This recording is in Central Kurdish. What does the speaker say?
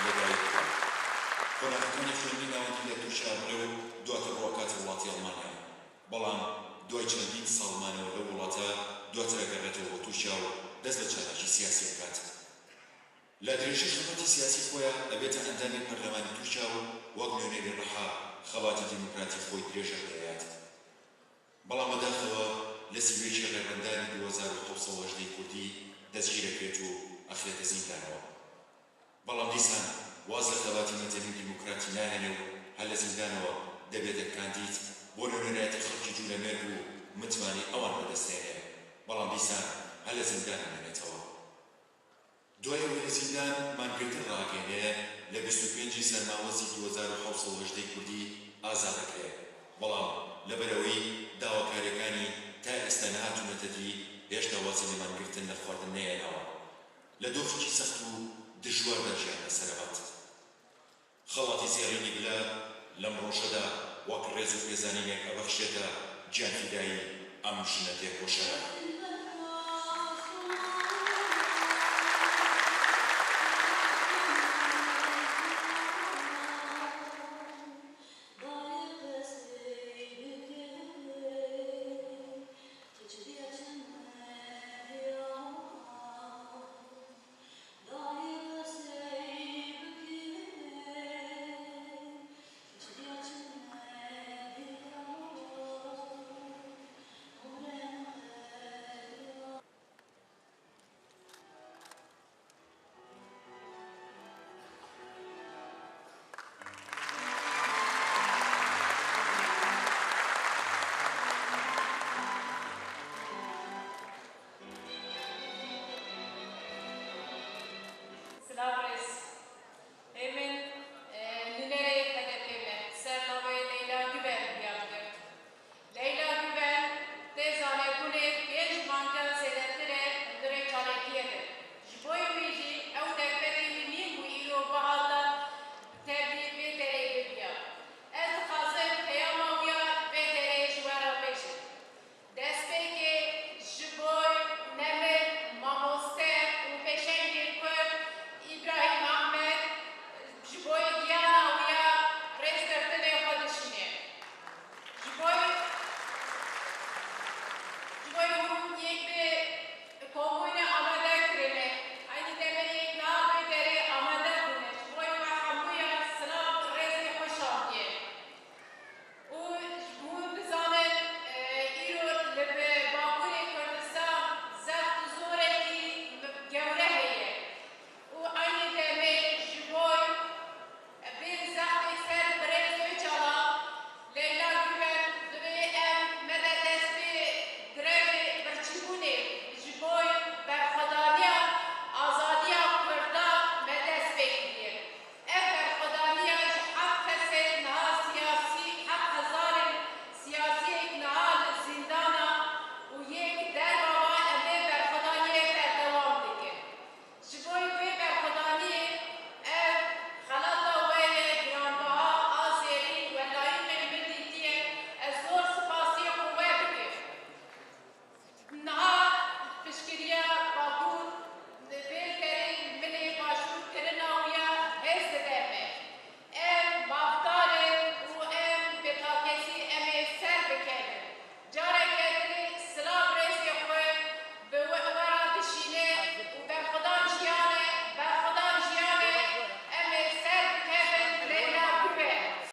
لەدایک بووە. قۆناغەکانی خوێندنی ناوەندی لە تووشا بڕێ و دواتر ڕۆکاتە وڵاتی ئەڵمانیا. بەڵام دوای چەندین ساڵمانەوە لە وڵاتە دواتر ئەگەڕێتەوە بۆ تووشا و دەست بە چالاکی سیاسی بکات. لە درێژەی خزمەتی سیاسی خۆیان ئەبێتە ئەندامی پەرلەمانی تووشا و وەک نوێنەری ڕەحا خەڵاتی دیموکراتی خۆی درێژە بدەیات. بەڵام بەداخەوە لە سیوێکی ڕێبەندانی 2718 کوردی دەستگیرەکرێت و ئەخرێتە زیندانەوە. بەڵام دیسان واز لە خەڵاتی مەدەنی و دیموکراتی نانێنێ و هەر لە زیندانەوە دەبێتە کاندید بۆ نوێنەرایەتی خەڵکی جوولەمێرد و متمانی ئەوان بەدەستێنێ. بەڵام دیسان هەر لە زیندان نامێنێتەوە. دوایەوە لە زیندان مانگرتن ڕاگەێنێ لە 25 سەرماوەزی 2718 کوردی ئازادەکرێ. بەڵام لەبەرەوەی داواکاریەکانی تا ئێستا نەهاتوونەتە دی هێشتا واسی لە مانگرتن لە خواردن نەیەناوە. لە دۆخێکی سەخت و دژواردا ژیان لەسەرەبات. خەڵاتی زێڕینی بلا لەم ڕۆژەدا وەک ڕێز و پێزانینێک ئەبەخشێتە گیانفیدایی ئەم ژنە تێکۆشەرە.